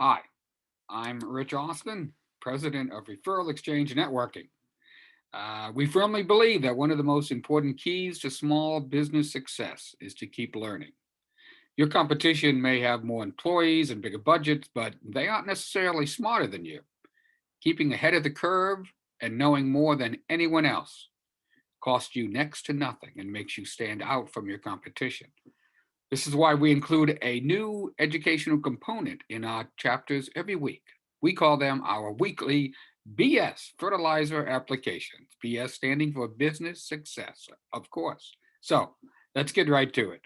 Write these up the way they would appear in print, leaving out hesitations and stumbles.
Hi, I'm Rich Austin, president of Referral Exchange Networking. We firmly believe that one of the most important keys to small business success is to keep learning. Your competition may have more employees and bigger budgets, but they aren't necessarily smarter than you. Keeping ahead of the curve and knowing more than anyone else costs you next to nothing and makes you stand out from your competition. This is why we include a new educational component in our chapters every week. We call them our weekly BS fertilizer applications. BS standing for business success, of course. So let's get right to it.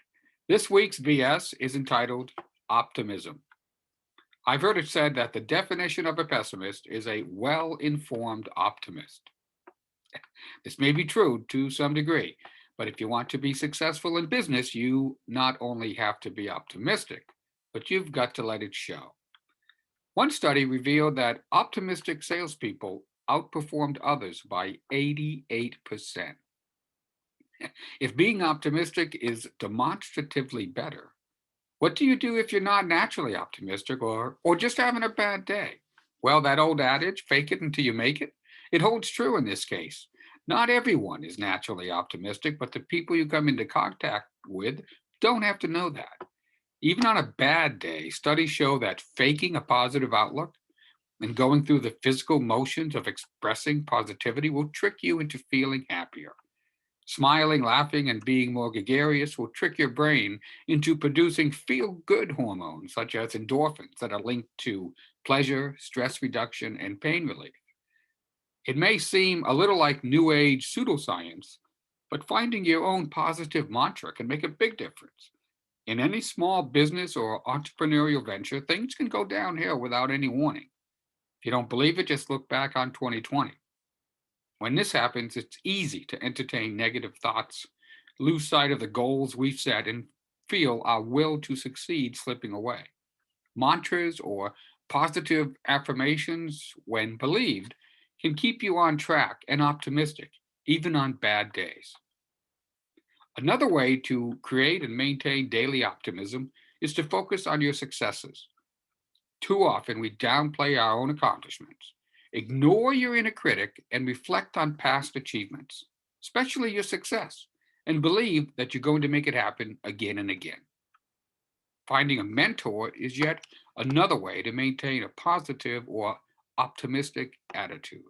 This week's BS is entitled Optimism. I've heard it said that the definition of a pessimist is a well informed optimist. This may be true to some degree, but if you want to be successful in business, you not only have to be optimistic, but you've got to let it show. One study revealed that optimistic salespeople outperformed others by 88%. If being optimistic is demonstratively better, what do you do if you're not naturally optimistic or just having a bad day? Well, that old adage, fake it until you make it, it holds true in this case. Not everyone is naturally optimistic, but the people you come into contact with don't have to know that. Even on a bad day, studies show that faking a positive outlook and going through the physical motions of expressing positivity will trick you into feeling happier. Smiling, laughing, and being more gregarious will trick your brain into producing feel good hormones such as endorphins that are linked to pleasure, stress reduction, and pain relief. It may seem a little like New Age pseudoscience, but finding your own positive mantra can make a big difference. In any small business or entrepreneurial venture, things can go downhill without any warning. If you don't believe it, just look back on 2020. When this happens, it's easy to entertain negative thoughts, lose sight of the goals we've set, and feel our will to succeed slipping away. Mantras or positive affirmations, when believed, can keep you on track and optimistic, even on bad days. Another way to create and maintain daily optimism is to focus on your successes. Too often, we downplay our own accomplishments, ignore your inner critic, and reflect on past achievements, especially your success, and believe that you're going to make it happen again and again. Finding a mentor is yet another way to maintain a positive or optimistic attitude.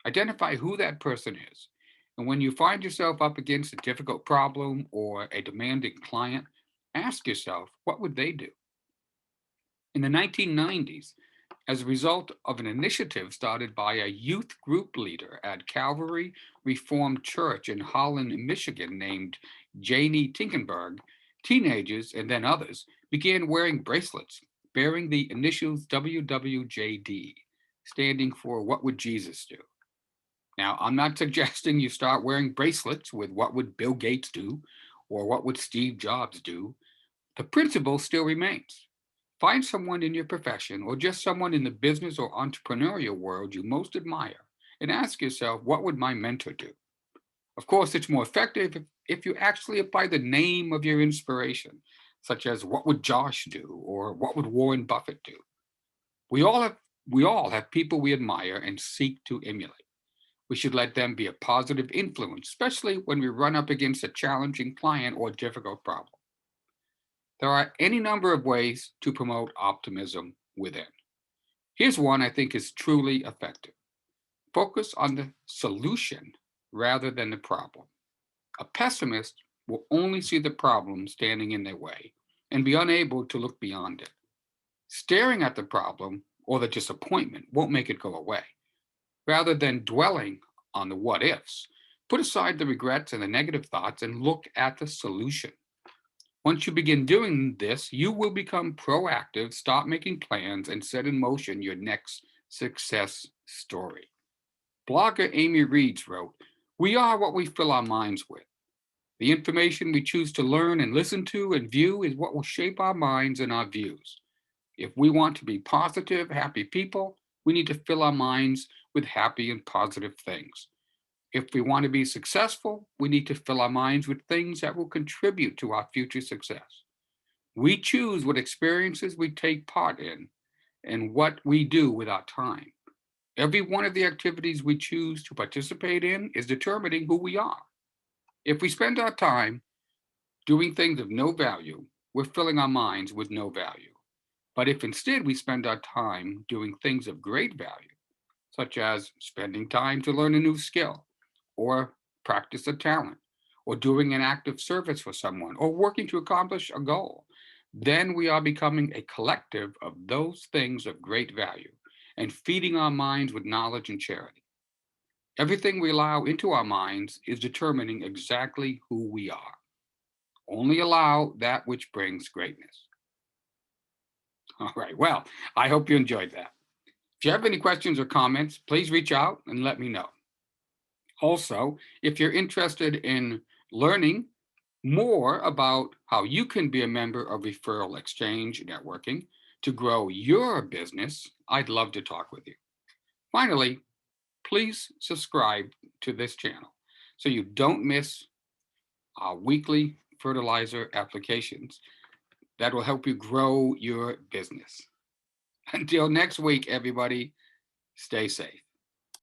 Identify who that person is. And when you find yourself up against a difficult problem or a demanding client, ask yourself, what would they do? In the 1990s, as a result of an initiative started by a youth group leader at Calvary Reformed Church in Holland, Michigan, named Janie Tinkenberg, teenagers and then others began wearing bracelets bearing the initials WWJD, standing for What Would Jesus Do? Now, I'm not suggesting you start wearing bracelets with What Would Bill Gates Do or What Would Steve Jobs Do. The principle still remains. Find someone in your profession or just someone in the business or entrepreneurial world you most admire and ask yourself, what would my mentor do? Of course, it's more effective if you actually apply the name of your inspiration, such as what would Josh do or what would Warren Buffett do? We all have we all have people we admire and seek to emulate. We should let them be a positive influence, especially when we run up against a challenging client or difficult problem. There are any number of ways to promote optimism within. Here's one I think is truly effective. Focus on the solution rather than the problem. A pessimist will only see the problem standing in their way and be unable to look beyond it. Staring at the problem or the disappointment won't make it go away. Rather than dwelling on the what ifs, put aside the regrets and the negative thoughts and look at the solution. Once you begin doing this, you will become proactive, start making plans, and set in motion your next success story. Blogger Amy Reeds wrote, "We are what we fill our minds with. The information we choose to learn and listen to and view is what will shape our minds and our views. If we want to be positive, happy people, we need to fill our minds with happy and positive things. If we want to be successful, we need to fill our minds with things that will contribute to our future success. We choose what experiences we take part in, and what we do with our time. Every one of the activities we choose to participate in is determining who we are. If we spend our time doing things of no value, we're filling our minds with no value. But if instead we spend our time doing things of great value, such as spending time to learn a new skill, or practice a talent, or doing an act of service for someone, or working to accomplish a goal, then we are becoming a collective of those things of great value and feeding our minds with knowledge and charity. Everything we allow into our minds is determining exactly who we are. Only allow that which brings greatness. All right, well, I hope you enjoyed that. If you have any questions or comments, please reach out and let me know. Also, if you're interested in learning more about how you can be a member of Referral Exchange Networking to grow your business, I'd love to talk with you. Finally, please subscribe to this channel so you don't miss our weekly fertilizer applications that will help you grow your business. Until next week, everybody, stay safe.